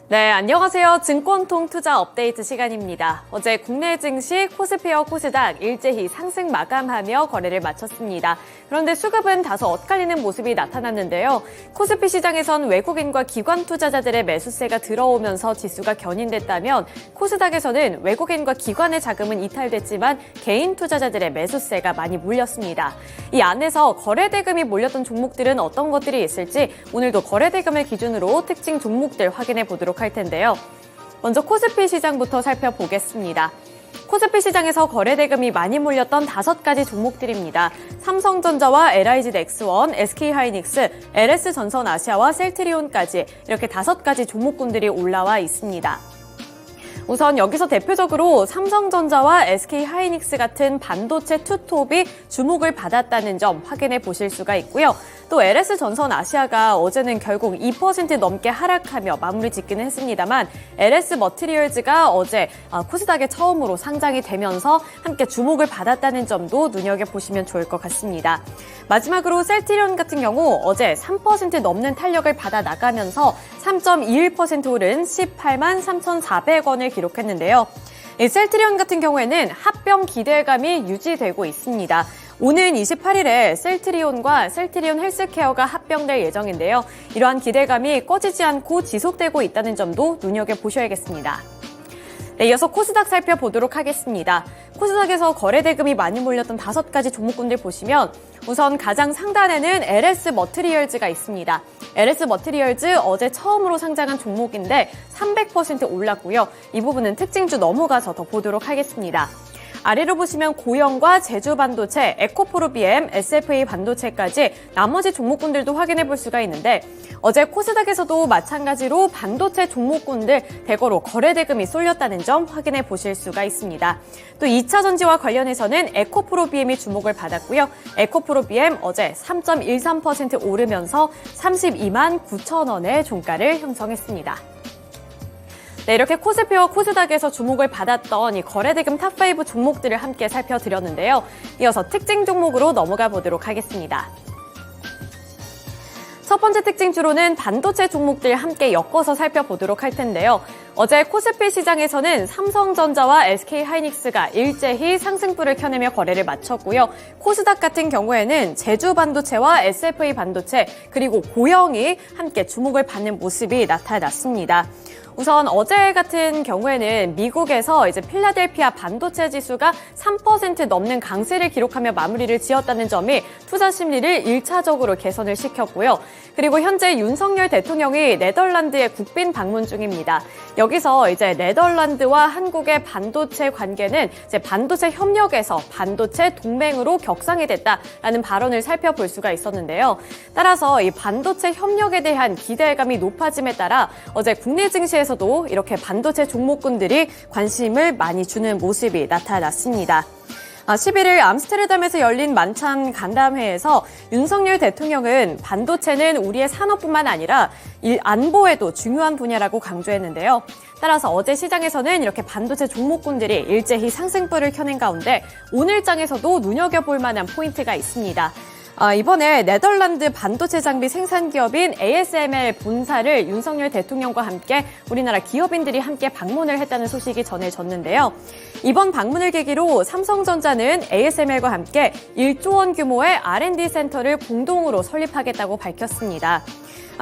네, 안녕하세요. 증권통 투자 업데이트 시간입니다. 어제 국내 증시 코스피와 코스닥 일제히 상승 마감하며 거래를 마쳤습니다. 그런데 수급은 다소 엇갈리는 모습이 나타났는데요. 코스피 시장에선 외국인과 기관 투자자들의 매수세가 들어오면서 지수가 견인됐다면 코스닥에서는 외국인과 기관의 자금은 이탈됐지만 개인 투자자들의 매수세가 많이 몰렸습니다. 이 안에서 거래대금이 몰렸던 종목들은 어떤 것들이 있을지 오늘도 거래대금을 기준으로 특징 종목들 확인해 보도록 할 텐데요. 먼저 코스피 시장부터 살펴보겠습니다. 코스피 시장에서 거래대금이 많이 몰렸던 5가지 종목들입니다. 삼성전자와 LIG넥스원, SK하이닉스, LS전선아시아와 셀트리온까지 이렇게 5가지 종목군들이 올라와 있습니다. 우선 여기서 대표적으로 삼성전자와 SK하이닉스 같은 반도체 투톱이 주목을 받았다는 점 확인해 보실 수가 있고요. 또 LS전선아시아가 어제는 결국 2% 넘게 하락하며 마무리 짓기는 했습니다만 LS머티리얼즈가 어제 코스닥에 처음으로 상장이 되면서 함께 주목을 받았다는 점도 눈여겨보시면 좋을 것 같습니다. 마지막으로 셀트리온 같은 경우 어제 3% 넘는 탄력을 받아 나가면서 3.21% 오른 18만 3,400원을 기록했는데요. 이 셀트리온 같은 경우에는 합병 기대감이 유지되고 있습니다. 오는 28일에 셀트리온과 셀트리온 헬스케어가 합병될 예정인데요. 이러한 기대감이 꺼지지 않고 지속되고 있다는 점도 눈여겨보셔야겠습니다. 네, 이어서 코스닥 살펴보도록 하겠습니다. 코스닥에서 거래대금이 많이 몰렸던 5가지 종목군들 보시면 우선 가장 상단에는 LS머티리얼즈가 있습니다. LS머티리얼즈 어제 처음으로 상장한 종목인데 300% 올랐고요. 이 부분은 특징주 넘어가서 더 보도록 하겠습니다. 아래로 보시면 고영과 제주반도체, 에코프로비엠, SFA 반도체까지 나머지 종목군들도 확인해 볼 수가 있는데 어제 코스닥에서도 마찬가지로 반도체 종목군들 대거로 거래대금이 쏠렸다는 점 확인해 보실 수가 있습니다. 또 2차 전지와 관련해서는 에코프로비엠이 주목을 받았고요. 에코프로비엠 어제 3.13% 오르면서 32만 9천 원의 종가를 형성했습니다. 네, 이렇게 코스피와 코스닥에서 주목을 받았던 이 거래대금 탑5 종목들을 함께 살펴드렸는데요. 이어서 특징 종목으로 넘어가 보도록 하겠습니다. 첫 번째 특징주로는 반도체 종목들 함께 엮어서 살펴보도록 할 텐데요. 어제 코스피 시장에서는 삼성전자와 SK하이닉스가 일제히 상승불을 켜내며 거래를 마쳤고요. 코스닥 같은 경우에는 제주반도체와 SFA 반도체 그리고 고영이 함께 주목을 받는 모습이 나타났습니다. 우선 어제 같은 경우에는 미국에서 이제 필라델피아 반도체 지수가 3% 넘는 강세를 기록하며 마무리를 지었다는 점이 투자 심리를 1차적으로 개선을 시켰고요. 그리고 현재 윤석열 대통령이 네덜란드에 국빈 방문 중입니다. 여기서 이제 네덜란드와 한국의 반도체 관계는 이제 반도체 협력에서 반도체 동맹으로 격상이 됐다라는 발언을 살펴볼 수가 있었는데요. 따라서 이 반도체 협력에 대한 기대감이 높아짐에 따라 어제 국내 증시에서도 이렇게 반도체 종목군들이 관심을 많이 주는 모습이 나타났습니다. 11일 암스테르담에서 열린 만찬 간담회에서 윤석열 대통령은 반도체는 우리의 산업뿐만 아니라 안보에도 중요한 분야라고 강조했는데요. 따라서 어제 시장에서는 이렇게 반도체 종목군들이 일제히 상승불을 켜낸 가운데 오늘장에서도 눈여겨볼 만한 포인트가 있습니다. 이번에 네덜란드 반도체 장비 생산 기업인 ASML 본사를 윤석열 대통령과 함께 우리나라 기업인들이 함께 방문을 했다는 소식이 전해졌는데요. 이번 방문을 계기로 삼성전자는 ASML과 함께 1조 원 규모의 R&D 센터를 공동으로 설립하겠다고 밝혔습니다.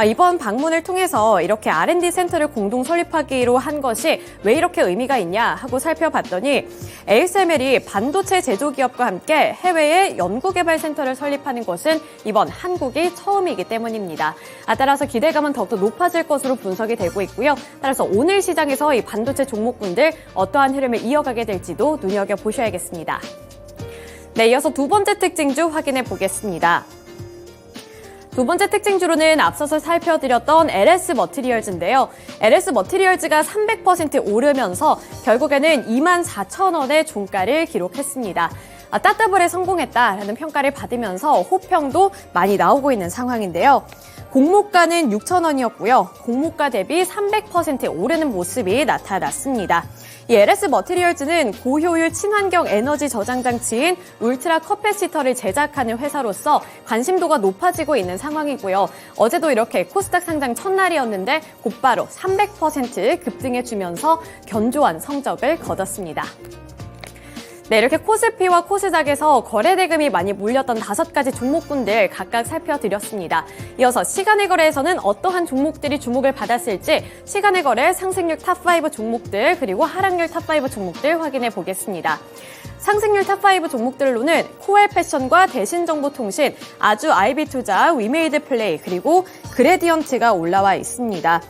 이번 방문을 통해서 이렇게 R&D 센터를 공동 설립하기로 한 것이 왜 이렇게 의미가 있냐 하고 살펴봤더니 ASML이 반도체 제조기업과 함께 해외에 연구개발센터를 설립하는 것은 이번 한국이 처음이기 때문입니다. 따라서 기대감은 더욱더 높아질 것으로 분석이 되고 있고요. 따라서 오늘 시장에서 이 반도체 종목군들 어떠한 흐름을 이어가게 될지도 눈여겨보셔야겠습니다. 네, 이어서 두 번째 특징주 확인해 보겠습니다. 두 번째 특징주로는 앞서서 살펴드렸던 LS머티리얼즈인데요. LS머티리얼즈가 300% 오르면서 결국에는 24,000원의 종가를 기록했습니다. 따따블에 성공했다라는 평가를 받으면서 호평도 많이 나오고 있는 상황인데요. 공모가는 6,000원이었고요. 공모가 대비 300% 오르는 모습이 나타났습니다. 이 LS 머티리얼즈는 고효율 친환경 에너지 저장 장치인 울트라 커패시터를 제작하는 회사로서 관심도가 높아지고 있는 상황이고요. 어제도 이렇게 코스닥 상장 첫날이었는데 곧바로 300% 급등해주면서 견조한 성적을 거뒀습니다. 네, 이렇게 코스피와 코스닥에서 거래 대금이 많이 몰렸던 5가지 종목군들 각각 살펴드렸습니다. 이어서 시간의 거래에서는 어떠한 종목들이 주목을 받았을지 시간의 거래 상승률 탑5 종목들 그리고 하락률 탑5 종목들 확인해 보겠습니다. 상승률 탑5 종목들로는 코엘 패션과 대신정보통신, 아주 아이비투자, 위메이드 플레이 그리고 그레디언트가 올라와 있습니다.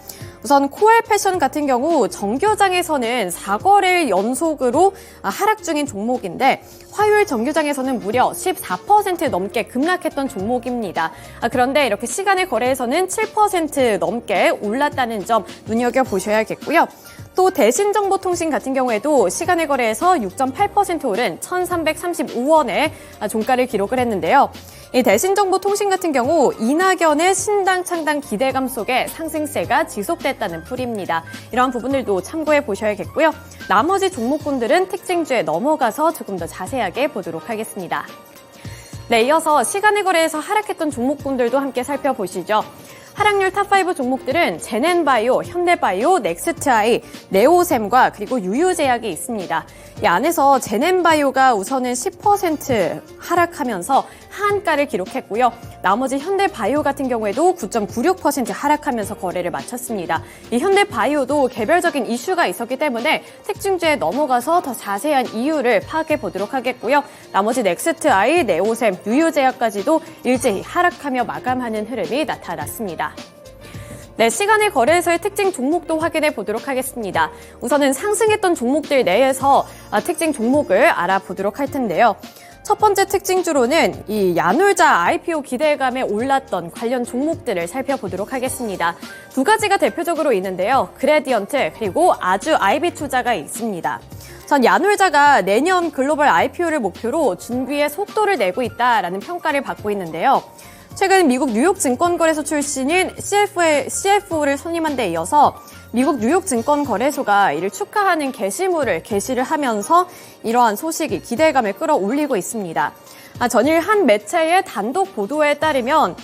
우선 코엘 패션 같은 경우 정규장에서는 4거래일 연속으로 하락 중인 종목인데 화요일 정규장에서는 무려 14% 넘게 급락했던 종목입니다. 그런데 이렇게 시간의 거래에서는 7% 넘게 올랐다는 점 눈여겨보셔야겠고요. 또 대신정보통신 같은 경우에도 시간의 거래에서 6.8% 오른 1,335원의 종가를 기록을 했는데요. 이 대신정보통신 같은 경우 이낙연의 신당 창당 기대감 속에 상승세가 지속됐다는 풀이입니다. 이러한 부분들도 참고해 보셔야겠고요. 나머지 종목군들은 특징주에 넘어가서 조금 더 자세하게 보도록 하겠습니다. 네, 이어서 시간의 거래에서 하락했던 종목군들도 함께 살펴보시죠. 하락률 탑5 종목들은 제넨바이오, 현대바이오, 넥스트아이, 네오셈과 그리고 유유제약이 있습니다. 이 안에서 제넨바이오가 우선은 10% 하락하면서 하한가를 기록했고요. 나머지 현대바이오 같은 경우에도 9.96% 하락하면서 거래를 마쳤습니다. 이 현대바이오도 개별적인 이슈가 있었기 때문에 특징주에 넘어가서 더 자세한 이유를 파악해 보도록 하겠고요. 나머지 넥스트아이, 네오셈, 유유제약까지도 일제히 하락하며 마감하는 흐름이 나타났습니다. 네, 시간의 거래에서의 특징 종목도 확인해 보도록 하겠습니다. 우선은 상승했던 종목들 내에서 특징 종목을 알아보도록 할 텐데요. 첫 번째 특징주로는 이 야놀자 IPO 기대감에 올랐던 관련 종목들을 살펴보도록 하겠습니다. 두 가지가 대표적으로 있는데요. 그레디언트 그리고 아주 아이비투자가 있습니다. 전 야놀자가 내년 글로벌 IPO를 목표로 준비에 속도를 내고 있다라는 평가를 받고 있는데요. 최근 미국 뉴욕 증권거래소 출신인 CFO를 선임한 데 이어서 미국 뉴욕 증권거래소가 이를 축하하는 게시물을 게시를 하면서 이러한 소식이 기대감을 끌어올리고 있습니다. 전일 한 매체의 단독 보도에 따르면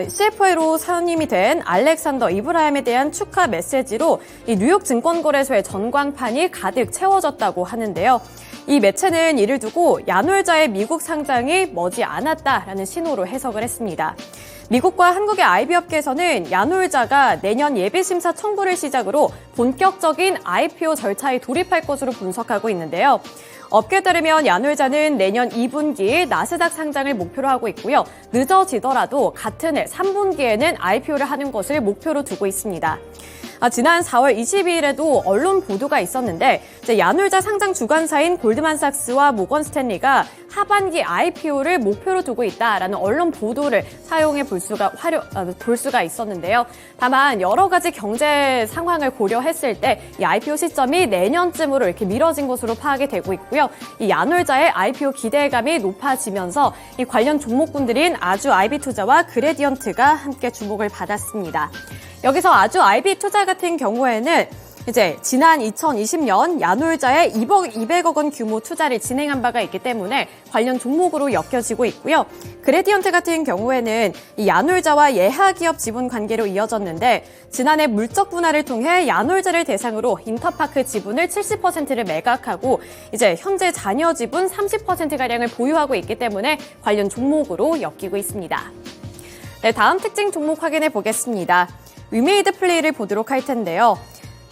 CFO로 선임이 된 알렉산더 이브라임에 대한 축하 메시지로 이 뉴욕 증권거래소의 전광판이 가득 채워졌다고 하는데요. 이 매체는 이를 두고 야놀자의 미국 상장이 머지 않았다라는 신호로 해석을 했습니다. 미국과 한국의 IB 업계에서는 야놀자가 내년 예비심사 청구를 시작으로 본격적인 IPO 절차에 돌입할 것으로 분석하고 있는데요. 업계에 따르면 야놀자는 내년 2분기 나스닥 상장을 목표로 하고 있고요. 늦어지더라도 같은 해 3분기에는 IPO를 하는 것을 목표로 두고 있습니다. 지난 4월 22일에도 언론 보도가 있었는데 야놀자 상장 주관사인 골드만삭스와 모건 스탠리가 하반기 IPO를 목표로 두고 있다라는 언론 보도를 사용해 볼 수가 있었는데요. 다만 여러 가지 경제 상황을 고려했을 때 이 IPO 시점이 내년쯤으로 이렇게 미뤄진 것으로 파악이 되고 있고요. 이 야놀자의 IPO 기대감이 높아지면서 이 관련 종목군들인 아주 아이비투자와 그레디언트가 함께 주목을 받았습니다. 여기서 아주 아이비투자 같은 경우에는 이제 지난 2020년 야놀자에 200억 원 규모 투자를 진행한 바가 있기 때문에 관련 종목으로 엮여지고 있고요. 그레디언트 같은 경우에는 이 야놀자와 예하기업 지분 관계로 이어졌는데 지난해 물적 분할을 통해 야놀자를 대상으로 인터파크 지분을 70%를 매각하고 이제 현재 잔여 지분 30%가량을 보유하고 있기 때문에 관련 종목으로 엮이고 있습니다. 네, 다음 특징 종목 확인해 보겠습니다. 위메이드 플레이를 보도록 할 텐데요.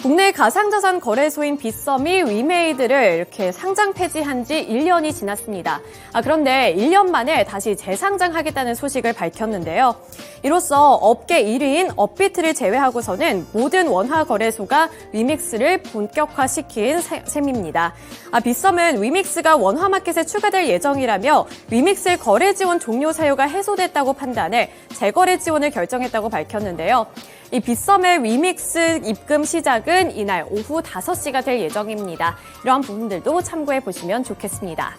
국내 가상자산 거래소인 빗썸이 위메이드를 이렇게 상장 폐지한 지 1년이 지났습니다. 그런데 1년 만에 다시 재상장하겠다는 소식을 밝혔는데요. 이로써 업계 1위인 업비트를 제외하고서는 모든 원화 거래소가 위믹스를 본격화시킨 셈입니다. 빗썸은 위믹스가 원화 마켓에 추가될 예정이라며 위믹스의 거래 지원 종료 사유가 해소됐다고 판단해 재거래 지원을 결정했다고 밝혔는데요. 이 빗썸의 위믹스 입금 시작은 이날 오후 5시가 될 예정입니다. 이러한 부분들도 참고해 보시면 좋겠습니다.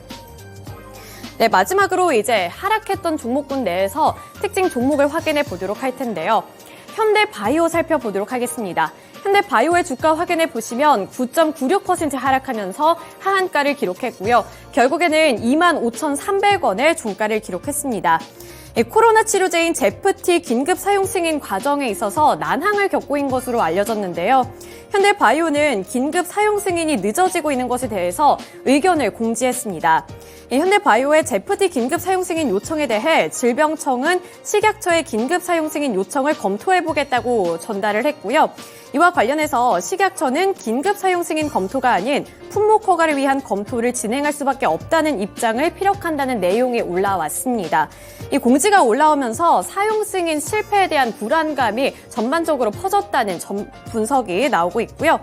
네, 마지막으로 이제 하락했던 종목군 내에서 특징 종목을 확인해 보도록 할 텐데요. 현대바이오 살펴보도록 하겠습니다. 현대바이오의 주가 확인해 보시면 9.96% 하락하면서 하한가를 기록했고요. 결국에는 25,300원의 종가를 기록했습니다. 코로나 치료제인 제프티 긴급 사용 승인 과정에 있어서 난항을 겪고 있는 것으로 알려졌는데요. 현대바이오는 긴급 사용 승인이 늦어지고 있는 것에 대해서 의견을 공지했습니다. 현대바이오의 제프티 긴급 사용 승인 요청에 대해 질병청은 식약처의 긴급 사용 승인 요청을 검토해보겠다고 전달을 했고요. 이와 관련해서 식약처는 긴급 사용 승인 검토가 아닌 품목 허가를 위한 검토를 진행할 수밖에 없다는 입장을 피력한다는 내용이 올라왔습니다. 이 공지가 올라오면서 사용 승인 실패에 대한 불안감이 전반적으로 퍼졌다는 분석이 나오고 있고요.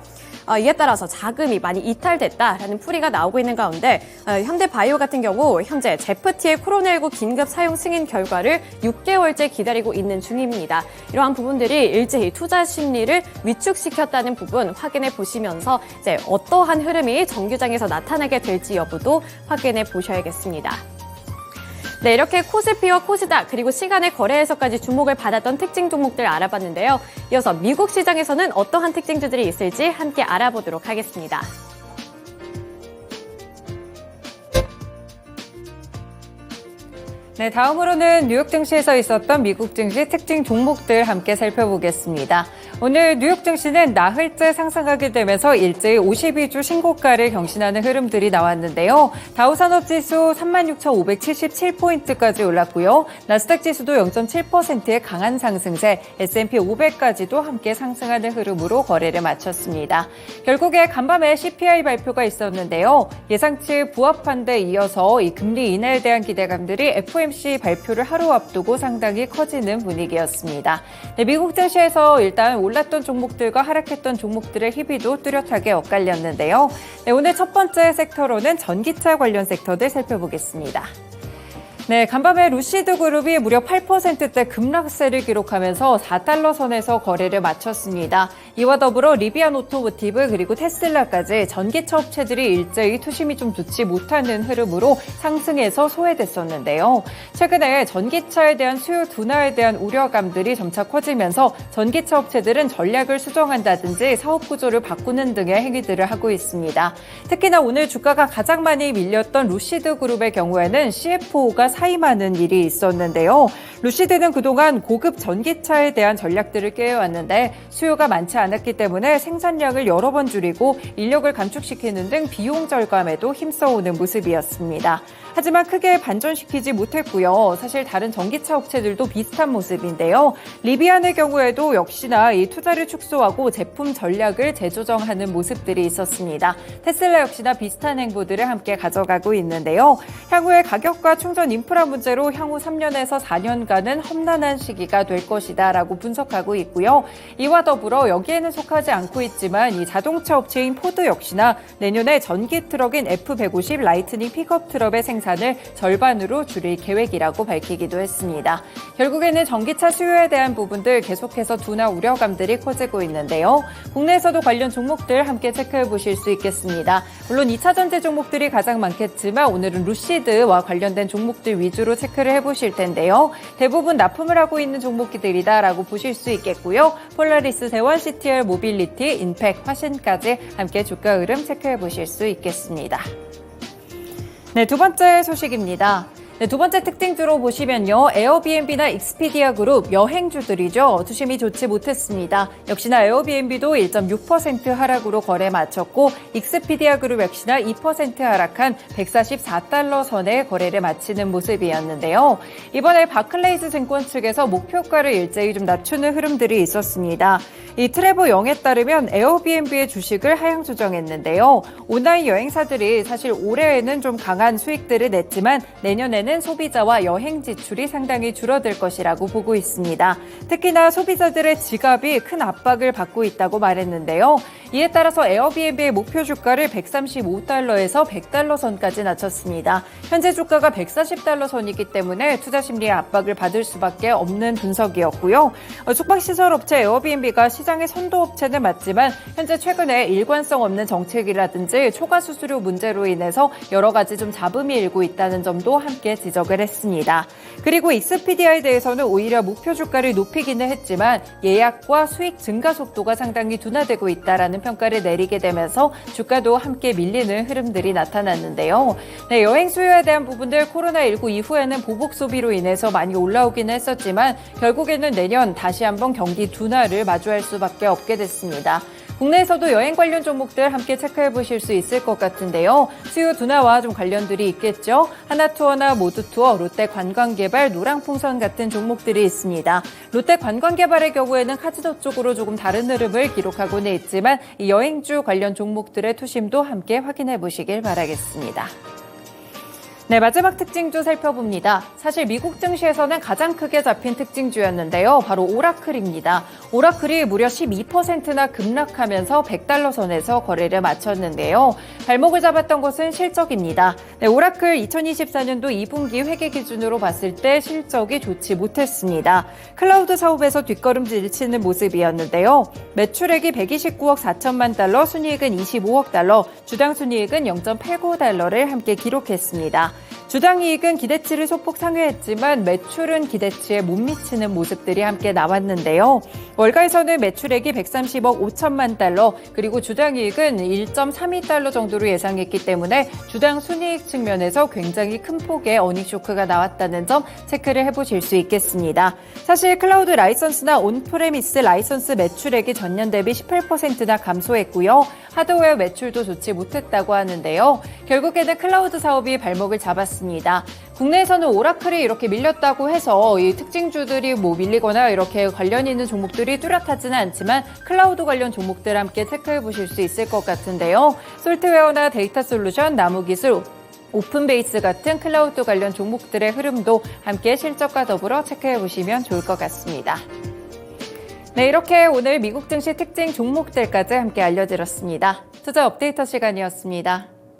이에 따라서 자금이 많이 이탈됐다라는 풀이가 나오고 있는 가운데 현대바이오 같은 경우 현재 제프티의 코로나19 긴급 사용 승인 결과를 6개월째 기다리고 있는 중입니다. 이러한 부분들이 일제히 투자 심리를 위축시켰다는 부분 확인해 보시면서 이제 어떠한 흐름이 정규장에서 나타나게 될지 여부도 확인해 보셔야겠습니다. 네, 이렇게 코스피와 코스닥 그리고 시간의 거래에서까지 주목을 받았던 특징 종목들 알아봤는데요. 이어서 미국 시장에서는 어떠한 특징주들이 있을지 함께 알아보도록 하겠습니다. 네, 다음으로는 뉴욕 증시에서 있었던 미국 증시 특징 종목들 함께 살펴보겠습니다. 오늘 뉴욕 증시는 나흘째 상승하게 되면서 일제히 52주 신고가를 경신하는 흐름들이 나왔는데요. 다우산업지수 36,577포인트까지 올랐고요. 나스닥 지수도 0.7%의 강한 상승세, S&P 500까지도 함께 상승하는 흐름으로 거래를 마쳤습니다. 결국에 간밤에 CPI 발표가 있었는데요. 예상치 부합한 데 이어서 이 금리 인하에 대한 기대감들이 FOMC 발표를 하루 앞두고 상당히 커지는 분위기였습니다. 네, 미국 증시에서 일단 올랐던 종목들과 하락했던 종목들의 희비도 뚜렷하게 엇갈렸는데요. 네, 오늘 첫 번째 섹터로는 전기차 관련 섹터들 살펴보겠습니다. 네, 간밤에 루시드 그룹이 무려 8%대 급락세를 기록하면서 4달러 선에서 거래를 마쳤습니다. 이와 더불어 리비안 오토모티브 그리고 테슬라까지 전기차 업체들이 일제히 투심이 좀 좋지 못하는 흐름으로 상승해서 소외됐었는데요. 최근에 전기차에 대한 수요 둔화에 대한 우려감들이 점차 커지면서 전기차 업체들은 전략을 수정한다든지 사업 구조를 바꾸는 등의 행위들을 하고 있습니다. 특히나 오늘 주가가 가장 많이 밀렸던 루시드 그룹의 경우에는 CFO가 사임하는 일이 있었는데요. 루시드는 그동안 고급 전기차에 대한 전략들을 꾀해왔는데 수요가 많지 않았기 때문에 생산량을 여러 번 줄이고 인력을 감축시키는 등 비용 절감에도 힘써오는 모습이었습니다. 하지만 크게 반전시키지 못했고요. 사실 다른 전기차 업체들도 비슷한 모습인데요. 리비안의 경우에도 역시나 이 투자를 축소하고 제품 전략을 재조정하는 모습들이 있었습니다. 테슬라 역시나 비슷한 행보들을 함께 가져가고 있는데요. 향후에 가격과 충전 인프라 문제로 향후 3년에서 4년간은 험난한 시기가 될 것이다 라고 분석하고 있고요. 이와 더불어 여기에는 속하지 않고 있지만 이 자동차 업체인 포드 역시나 내년에 전기 트럭인 F150 라이트닝 픽업 트럭의 생산을 절반으로 줄일 계획이라고 밝히기도 했습니다. 결국에는 전기차 수요에 대한 부분들 계속해서 둔화 우려감들이 커지고 있는데요. 국내에서도 관련 종목들 함께 체크해 보실 수 있겠습니다. 물론 2차 전지 종목들이 가장 많겠지만 오늘은 루시드와 관련된 종목들 위주로 체크를 해보실 텐데요. 대부분 납품을 하고 있는 종목들이다라고 보실 수 있겠고요. 폴라리스, 대원, CTR, 모빌리티, 인팩, 화신까지 함께 주가 흐름 체크해 보실 수 있겠습니다. 네, 두 번째 소식입니다. 네, 두 번째 특징주로 보시면요. 에어비앤비나 익스피디아 그룹 여행주들이죠. 투심이 좋지 못했습니다. 역시나 에어비앤비도 1.6% 하락으로 거래 마쳤고 익스피디아 그룹 역시나 2% 하락한 144달러 선에 거래를 마치는 모습이었는데요. 이번에 바클레이스 증권 측에서 목표가를 일제히 좀 낮추는 흐름들이 있었습니다. 이 트레버 영에 따르면 에어비앤비의 주식을 하향 조정했는데요. 온라인 여행사들이 사실 올해에는 좀 강한 수익들을 냈지만 내년에는 기대하는 소비자와 여행 지출이 상당히 줄어들 것이라고 보고 있습니다. 특히나 소비자들의 지갑이 큰 압박을 받고 있다고 말했는데요. 이에 따라서 에어비앤비의 목표 주가를 135달러에서 100달러 선까지 낮췄습니다. 현재 주가가 140달러 선이기 때문에 투자 심리의 압박을 받을 수밖에 없는 분석이었고요. 숙박시설업체 에어비앤비가 시장의 선도업체는 맞지만 현재 최근에 일관성 없는 정책이라든지 초과 수수료 문제로 인해서 여러 가지 좀 잡음이 일고 있다는 점도 함께 지적을 했습니다. 그리고 익스피디아에 대해서는 오히려 목표 주가를 높이기는 했지만 예약과 수익 증가 속도가 상당히 둔화되고 있다라는 평가를 내리게 되면서 주가도 함께 밀리는 흐름들이 나타났는데요. 네, 여행 수요에 대한 부분들 코로나19 이후에는 보복 소비로 인해서 많이 올라오기는 했었지만 결국에는 내년 다시 한번 경기 둔화를 마주할 수밖에 없게 됐습니다. 국내에서도 여행 관련 종목들 함께 체크해 보실 수 있을 것 같은데요. 수요 둔화와 좀 관련들이 있겠죠. 하나투어나 모두투어, 롯데관광개발, 노랑풍선 같은 종목들이 있습니다. 롯데관광개발의 경우에는 카지노 쪽으로 조금 다른 흐름을 기록하고는 있지만 이 여행주 관련 종목들의 투심도 함께 확인해 보시길 바라겠습니다. 네, 마지막 특징주 살펴봅니다. 사실 미국 증시에서는 가장 크게 잡힌 특징주였는데요. 바로 오라클입니다. 오라클이 무려 12%나 급락하면서 100달러 선에서 거래를 마쳤는데요. 발목을 잡았던 것은 실적입니다. 네, 오라클 2024년도 2분기 회계 기준으로 봤을 때 실적이 좋지 못했습니다. 클라우드 사업에서 뒷걸음질 치는 모습이었는데요. 매출액이 129억 4천만 달러, 순이익은 25억 달러, 주당 순이익은 0.89달러를 함께 기록했습니다. 주당 이익은 기대치를 소폭 상회했지만 매출은 기대치에 못 미치는 모습들이 함께 나왔는데요. 월가에서는 매출액이 130억 5천만 달러, 그리고 주당 이익은 1.32달러 정도로 예상했기 때문에 주당 순이익 측면에서 굉장히 큰 폭의 어닝 쇼크가 나왔다는 점 체크를 해보실 수 있겠습니다. 사실 클라우드 라이선스나 온프레미스 라이선스 매출액이 전년 대비 18%나 감소했고요. 하드웨어 매출도 좋지 못했다고 하는데요. 결국에는 클라우드 사업이 발목을 잡았습니다. 국내에서는 오라클이 이렇게 밀렸다고 해서 이 특징주들이 밀리거나 이렇게 관련 있는 종목들이 뚜렷하지는 않지만 클라우드 관련 종목들 함께 체크해 보실 수 있을 것 같은데요. 솔트웨어나 데이터 솔루션, 나무기술, 오픈베이스 같은 클라우드 관련 종목들의 흐름도 함께 실적과 더불어 체크해 보시면 좋을 것 같습니다. 네, 이렇게 오늘 미국 증시 특징 종목들까지 함께 알려드렸습니다. 투자 업데이터 시간이었습니다.